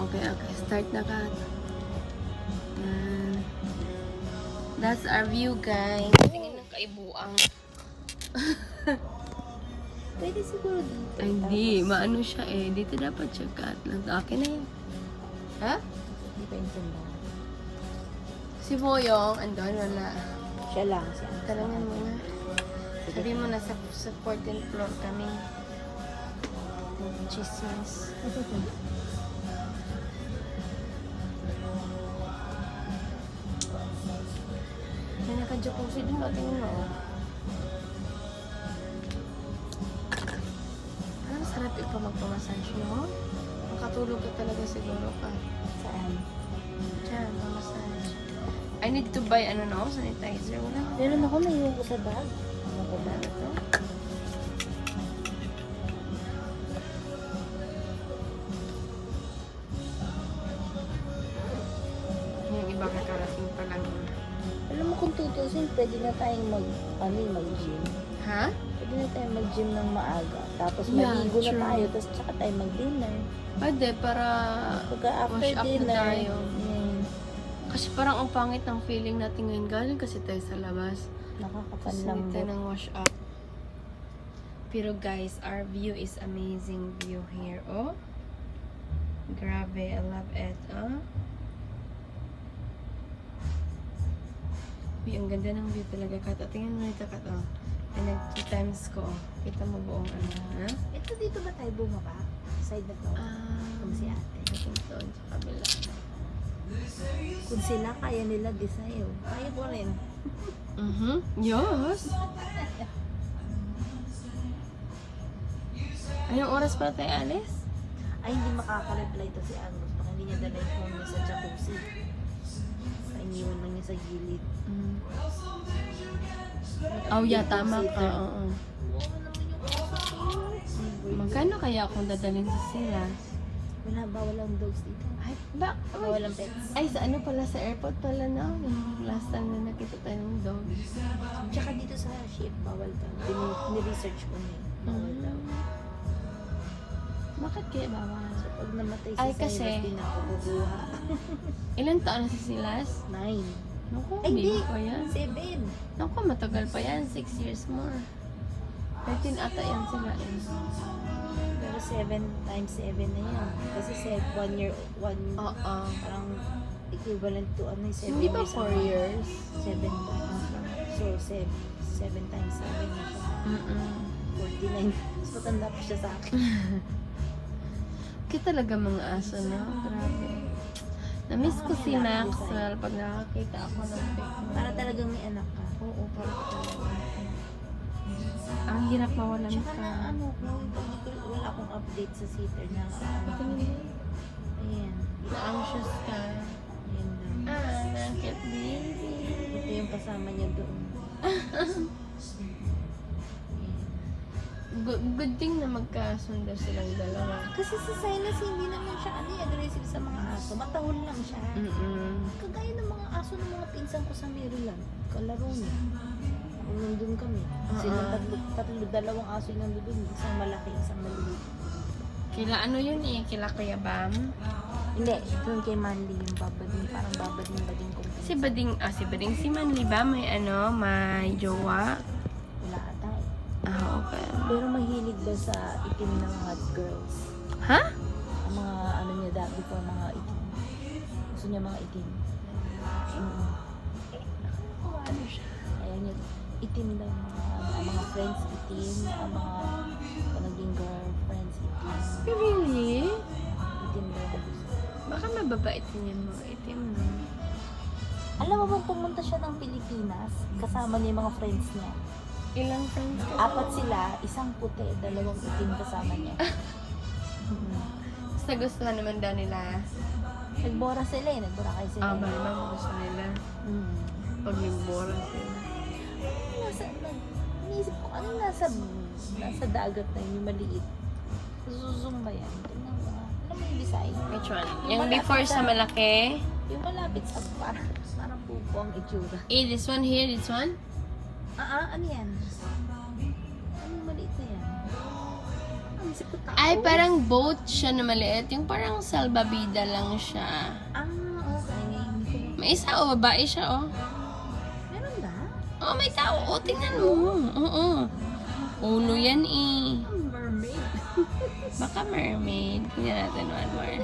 Okay, okay. Start na ka. Yan. That's our view, guys. Tingin ng kaibuang. Pwede siguro dito. Ay, hindi. Maano siya eh. Dito dapat siya cut lang. Okay na yun. Ha? Hindi pa intindahan. Si Boyong, andun, wala. Siya lang. Siya. Talangan mo na. Sabi mo na sa 14th floor kami. Chismis. May naka-jacuzzi din. Tingin mo. Parang sarap ito magpamassage, no? Makatulog ka talaga siguro ka. Saan? Diyan, pamassage. I need to buy, sanitizer. Wala. Meron ako, naiwan ko sa bag. Ano ko ba? Ito. Yung iba kakarating pa lang. Alam mo kung tutusin, pwede na tayong mag-gym. Ha? Pwede na tayong mag-gym ng maaga. Tapos Yeah, maligo na true. tayo, tapos tsaka tayo mag-dinner. Pwede, para Pagka after wash up na dinner, tayo. yun, Kasi parang ang pangit ng feeling natin ngayon. Galing kasi tayo sa labas. Tapos nakakapanlambot. hindi tayo ng wash up. Pero guys, our view is amazing view here. Oh. Grabe, I love it. Uy, ang ganda ng view talaga. Kat, tingnan mo ito, Kat. Oh. Times ko. Oh. Kita mo buong ano. Ha? Ito dito ba tayo bumaba? Side na to? Kung si ate. I think doon sa kabila. Kung sila, kaya nila design. Kaya ko rin. Yes. Anong oras pa tayo alis? Ay, hindi makaka-reply to si Angus. Baka hindi niya dala yung phone niya sa jacuzzi. Iniwan lang niya sa gilid. Oh, yeah, tama ka. Oo. Magkano? Magkano kaya akong dadalhin sa sila? Wala ba? Walang dogs dito. Ay, ba? Walang pets. Ay, sa ano pala? Sa airport pala na. Yung last time na nakita tayo ng dog. Tsaka dito sa ship, bawal daw. Ni-research ko na eh. Bawal daw. Bakit kaya bawal? So, pag namatay si Ay, Cyrus, kasi- di na ako bubuha. Ilan taon na si Silas? 9. Naku, Ay, baby di. pa yan. 7. Naku, matagal pa yan. 6 years more. 13 ata yan sila. Pero 7 times 7 na yan. Kasi 1 year, 1, Oo. parang equivalent to ano, 7 Hindi ba years. 4 years? 7 So, 7 times 7 na siya. 49. Mas matanda pa siya sa akin. Kaya talaga mga aso, no? Grabe. Na-miss ko si Maxwell pag nakakita ako ng pic mo. Para talagang may anak ka. Oo, para talaga. Ang hirap mawalan Tsaka ka. na ano ko, wala akong update sa sitter na Tingin mo, ayan. na-anxious ka. Ayan lang. Cute baby. Ito yung kasama niya doon. Good thing na magkasundo silang dalawa. Kasi si Silas hindi naman siya aggressive sa mga aso. Matahol lang siya. Kagaya ng mga aso ng mga pinsan ko sa Maryland. Kalaro niya. Kung nandun kami. Sila dalawang aso yung nandun dun. Isang malaki, isang maliit. Kila ano yun eh? Kila Kuya Bam? Hindi, doon kay Manly yung babading. Parang babading kong pinsan. Si Bading. Si Manly ba? May may jowa? Wala ata eh. Okay. Pero mahilig daw sa itim ng hot girls. Ha? Ang mga ano niya dati before mga itim. Gusto niya mga itim. Ano siya? Ayaw niya itim daw ang mga friends itim, ang mga naging girlfriends itim. Really? Itim daw ang gusto. Baka mababait din yan mga itim, no? Alam mo bang pumunta siya ng Pilipinas kasama niya yung mga friends niya? Ilang friends ka? 4 sila, isang puti, 2 itim kasama niya. Basta gusto naman daw nila. Nagbora sila eh, nagbora kayo sila. Malamang gusto nila. Pag nagbora sila. Iniisip ko, ano nasa dagat na yun, yung maliit. Susung ba yan? Tingnan mo nga. Alam mo yung design? Which one? Yung Yung malapit before sa malaki? Yung malapit sa parang pupo ang itsura. This one here, this one? Ano yan? Ano yung maliit na yan? Isip ko tao. Ay, parang boat siya na maliit. Yung parang salbabida lang siya. Ah, okay. Hindi ko... May isa o babae siya o. Meron ba? Oh, may tao. O, tingnan mo. Oo. Ulo yan eh. Mermaid. Baka mermaid. Tingnan natin one more.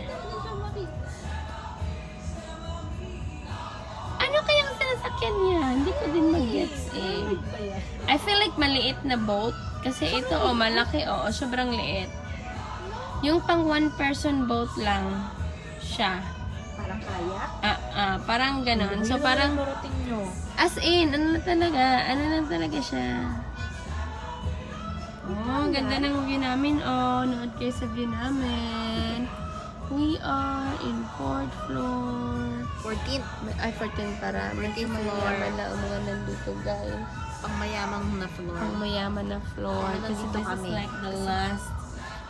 Ano kayang sinasakyan niya? Hindi ko din mag-gets eh. I feel like maliit na boat. Kasi ito malaki sobrang liit. Yung pang one person boat lang siya. Parang kayak. Parang ganon. So parang, Maruting nyo. as in, ano lang talaga siya. Oh, ganda ng view namin. Nood kayo sa view namin. We are in 4th floor. 14th. Ay, 14 para. Medyo 14th floor. mayaman na mga nandito, guys. Pang mayamang na floor. Ang mayaman na floor. Kaya Kasi nandito this is kami. like the last.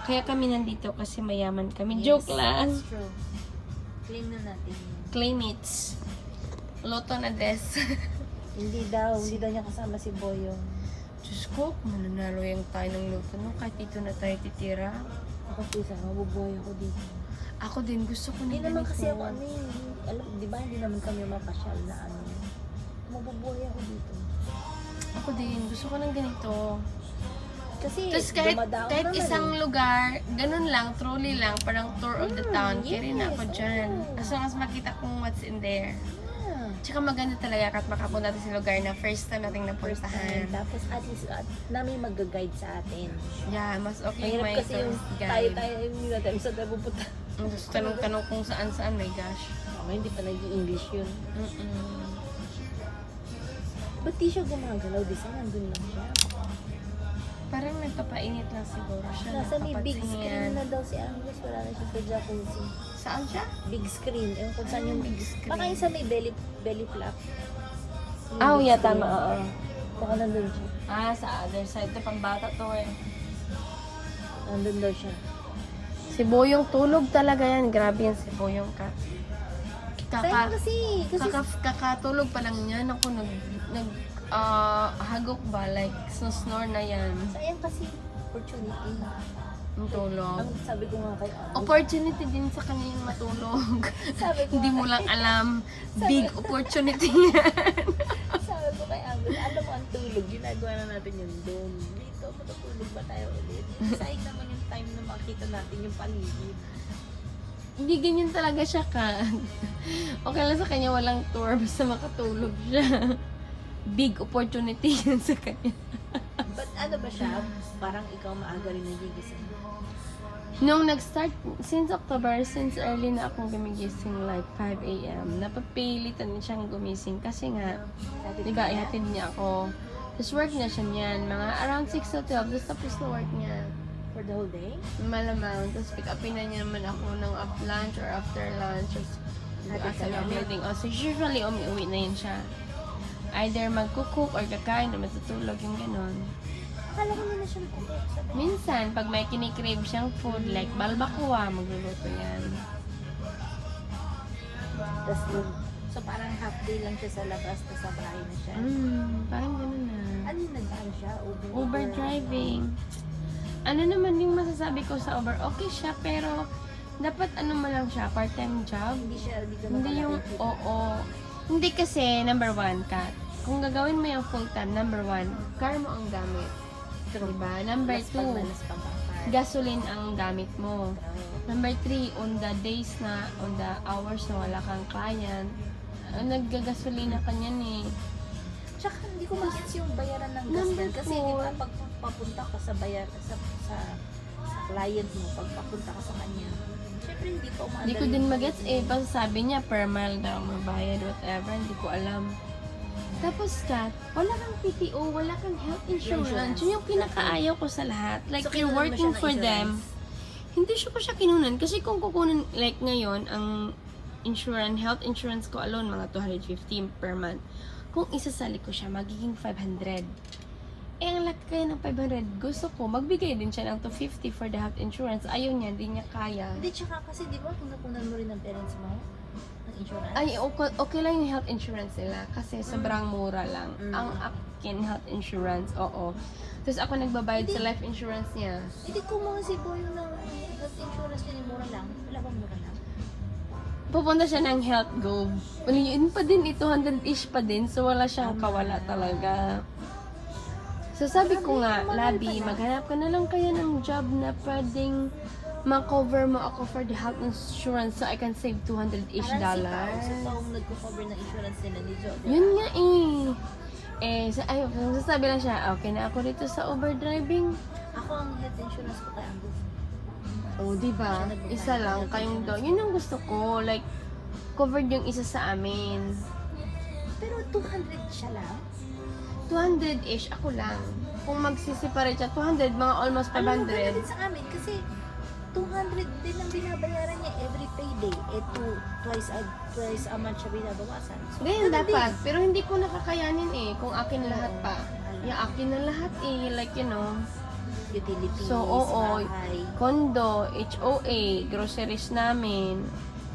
Kaya kami nandito kasi mayaman kami. Yes, Joke lang. That's true. Claim na natin yun. Claim it. Loto na des. Hindi daw niya kasama si Boyong. Diyos ko, kung mananalo yung tayo ng loto. No? Kahit dito na tayo titira. Ako pisa, mabubuhay ako dito. Ako din, gusto ko na Hindi naman ganito. kasi ako alam, di ba hindi naman kami mapasyal na mabubuhay ako dito. Ako din, gusto ko ng ganito. Kasi Tapos kahit dumadaong naman isang lugar, ganun lang, truly lang, parang tour of the town, yes, kaya rin ako dyan. oo. As long as makita kong what's in there. Yeah. Tsaka maganda talaga kahit makapunta natin sa lugar na first time nating First time. napuntahan. Tapos at least namin mag-guide sa atin. Yeah, mas okay Mahirap may kasi yung tourist guide. tayo hindi natin saan tayo pupunta. Gusto tanong-tanong kung saan-saan, my gosh. Hindi pa nag-i-English yun. Mm-mm. Ba't di siya gumagalaw? Di siya nandun lang siya. Parang nagpapainit lang siguro siya. Nasa may big nagpapatingin. screen na daw si Angus. Wala na siya sa jacuzzi. Saan siya? Big screen. Ewan kung saan yung big screen. Baka yung sa may belly flap. Yung Oh, big yeah, screen. tama, oo. Baka nandun siya. Sa other side. Ito, pang bata to eh. Nandun daw siya. Si Boyong tulog talaga yan. Grabe yan si Boyong ka. Sayang kasi. Kakatulog pa lang niya. Ako hagok ba? Like, snore na yan. Sayang kasi opportunity. Ang tulog. Ang sabi ko nga kay Angus. Opportunity din sa kanya yung matulog. Sabi ko Hindi nga mo kay- lang alam. Big opportunity yan. Sabi ko kay Angus, alam mo ang tulog, ginagawa na natin yun doon. Dito, matutulog ba tayo ulit? Sayang naman yung time na makita natin yung paligid. Hindi ganyan talaga siya ka. Okay lang sa kanya walang tour basta makatulog siya. Big opportunity yan sa kanya. But ano ba siya? Parang ikaw maaga rin nagigising. Nung nag-start, since October, since early na akong gumigising like 5 a.m. Napapilitan siyang gumising kasi nga, di ba, ihatid niya ako. Tapos work na siya niyan, mga around 6 to 12, tapos na work niya. For the whole day? Malamang, tapos pick upin na niya naman ako ng lunch or after lunch. Tapos Hatid ka sa namin? building. So usually, uwi na yun siya. Either magkukook or kakain o matutulog yung ganon. Akala ko na siya nagkukuha. Minsan, pag may kinikrave siyang food like balbacoa, magluluto yan. So parang half day lang siya sa labas, tapos sa bahay na siya. Parang ganon na. Ano yung nag-ano siya? Uber driving. Ano naman yung masasabi ko sa Uber? Okay siya, pero dapat ano mo lang siya, part-time job. Hindi siya, dito Hindi yung, Hindi kasi, number one, Kat. Kung gagawin mo yung full-time, number one, car mo ang gamit. Diba? Number two, gasoline ang gamit mo. Number 3, on the days na, on the hours na wala kang client, naggagasolina ka niyan eh. Tsaka hindi ko magets yung bayaran ng gas Number din. Kasi di four. ba pag papunta ka sa sa client mo, pag papunta ka sa kanya, syempre hindi ko Hindi ko din magets eh, basta sabi niya per mile daw mabayad, whatever, hindi ko alam. Tapos Kat, wala kang PTO, wala kang health insurance. Yun yung pinakaayaw ko sa lahat. Like, So, you're kinunan mo working siya ng for them. Hindi siya ko siya kinunan. Kasi kung kukunin, like ngayon, ang health insurance ko alone, mga 250 per month. Kung isasali ko siya, magiging 500. Eh, ang laki kaya ng 500. Gusto ko, magbigay din siya ng 250 for the health insurance. Ayaw niya, hindi niya kaya. Hindi, tsaka kasi di ba, kinukunan mo rin ng parents mo ng insurance? Ay, okay lang yung health insurance nila kasi sobrang mura lang. Mm. Ang akin, health insurance, oo. Tapos ako nagbabayad sa life insurance niya. Hindi ko mga si Boy ng health insurance niya, mura lang. Wala bang mura lang? Pupunta siya ng health gov. Yun pa din, 200-ish pa din. So, wala siyang kawala talaga. So, sabi ko nga, Labi, maghanap ka na lang kaya ng job na pwedeng ma-cover mo ako for the health insurance so I can save 200-ish Parang dollars. si Paong nagko-cover ng insurance nila ni Jo. Yun nga eh. Sasabi lang siya, okay na ako dito sa Uber driving. Ako ang health insurance ko kay Angus. Oh, di ba? Isa lang, kayong daw. Yun ang gusto ko. Like, covered yung isa sa amin. Pero 200 siya lang. 200-ish, ako lang. Kung magsiseparate siya, 200, mga almost Alam mo, 500. ganun din sa amin kasi 200 din ang binabayaran niya every payday. Twice a month siya binabawasan. So, Ganyan ganun dapat. din. Pero hindi ko nakakayanin eh, kung akin lahat pa. Alam. Yung akin na lahat eh, like Utilities, So, oo. bahay, condo, HOA, groceries namin,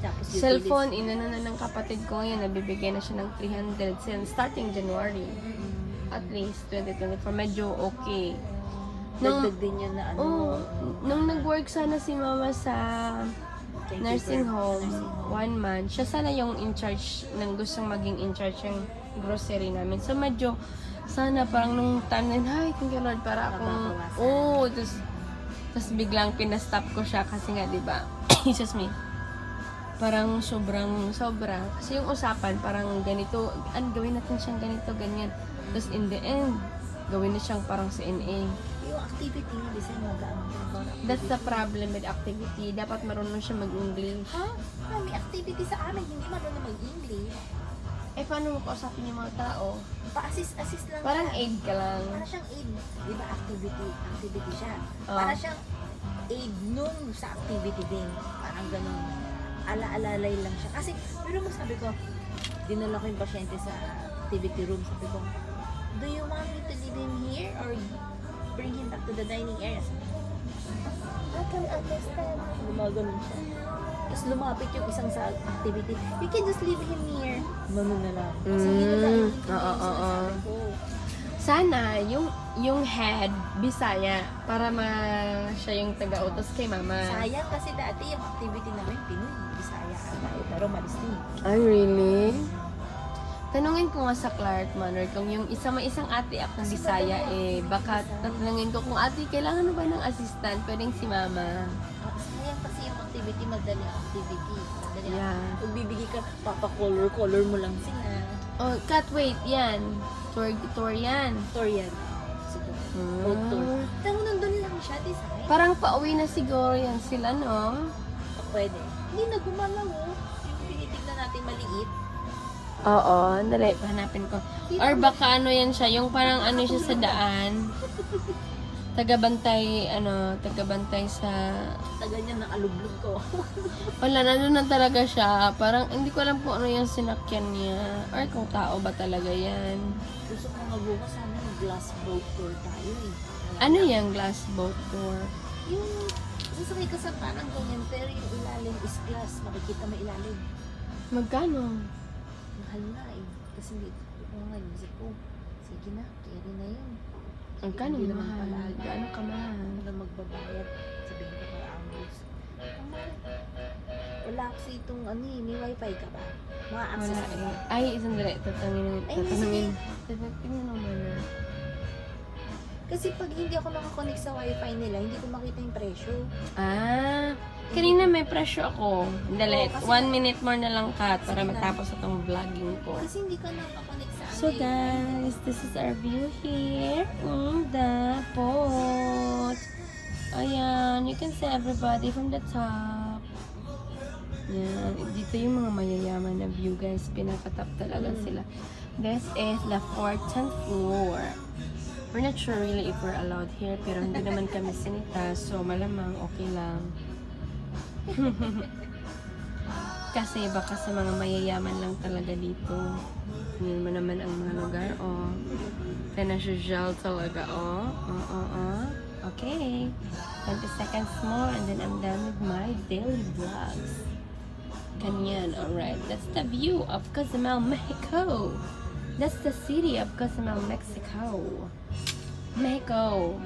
tapos cellphone, inano na ng kapatid ko ngayon, nabibigay na siya ng 300 since starting January. At least 2024, medyo okay. Dagdag din yun na ano. Nung nag-work sana si mama sa nursing home, Nursing home. 1 month, siya sana yung in charge, ng gustong maging in charge yung grocery namin. So medyo, sana parang nung time na yun, hi, thank you Lord, para akong, Mababawasan. tapos biglang pinastop ko siya kasi nga, di ba, excuse me, parang sobra. Kasi yung usapan, parang ganito, gawin natin siyang ganito, ganyan. Tapos in the end, gawin na siyang parang CNA. Yung activity nga, di sa'yo That's the problem with activity. Dapat marunong siya mag-English. Ha? May activity sa amin, hindi marunong mag-English. Eh, paano mo kausapin yung mga tao? Pa-assist lang Parang siya. aid ka lang. Para siyang aid. Di ba activity siya. Oh. Para siyang aid nung sa activity din. Parang ganun. Ala-alalay lang siya. Kasi, pero mo sabi ko, dinala ko yung pasyente sa activity room. Sabi ko, do you want me to leave him here or bring him back to the dining area? I can understand. Gumaganon siya. Tapos lumapit yung isang sa activity. You can just leave him here. Mano na lang. Kasi hindi na tayo Oo. Sana, yung head, Bisaya, para siya yung taga-utos kay mama. Sayang kasi dati yung activity namin, Pinoy, Bisaya ata eh, pero malis din. Ay, really? Tanungin ko nga sa Clark Manor kung yung may isang ate akong Bisaya baka tatanungin ko kung ate, kailangan mo ba ng assistant? Pwedeng si mama. Sayang kasi yung activity, madali ang activity. Madali Yeah. Kung bibigay ka, papa-color mo lang sila. Oh, Kat, wait, yan. Tour yan. Tour yan. Sige. Boat tour. Tanong nandun lang siya, design. Parang pauwi na siguro yan sila, no? Pwede. Hindi na gumalaw oh. Yung tinitignan natin maliit. Oo, dali, hanapin ko. Or baka ano yan siya, yung parang ano siya sa daan. Tagabantay sa... Taga niya nakalublog ko. Wala, nandun na talaga siya. Parang, hindi ko alam kung ano yung sinakyan niya. Or kung tao ba talaga yan. Gusto ko nga bukas sana yung glass boat tour tayo eh. Ano yung glass boat tour? Yung sasakay ka sa parang ganyan, pero yung ilalim is glass. Makikita mo ilalim. Magkano? Mahal na eh. Kasi hindi ko nga isip ko. Sige na, carry na yun. Magkano Hindi naman mahal? pala. Gaano ka mahal? Ano magbabayad? Sabihin ko kay Angus. Ang mahal. Wala kasi itong may wifi ka ba? Ma-access Wala ka eh. ba? Ay, isang dali. Tatanungin. Ay, sige. Tingnan mo muna. Kasi pag hindi ako nakakonect sa wifi nila, hindi ko makita yung presyo. Ah, kanina may presyo ako. Dali, Oo, kasi 1 minute more na lang, Kat, para Sige na. matapos itong vlogging ko. Kasi hindi ka nakakonect sa So guys, this is our view here in the boat. Ayan, you can see everybody from the top. Yan, dito yung mga mayayaman na view guys. Pinakatap talaga sila. This is the 14th floor. We're not sure really if we're allowed here, pero hindi naman kami sinita, so malamang okay lang. Kasi baka sa mga mayayaman lang talaga dito. Yun mo naman ang mga lugar, oh. Pinasyal talaga, oh. Okay. 20 seconds more and then I'm done with my daily vlogs. Ganyan, alright. That's the view of Cozumel, Mexico. That's the city of Cozumel, Mexico. Mexico.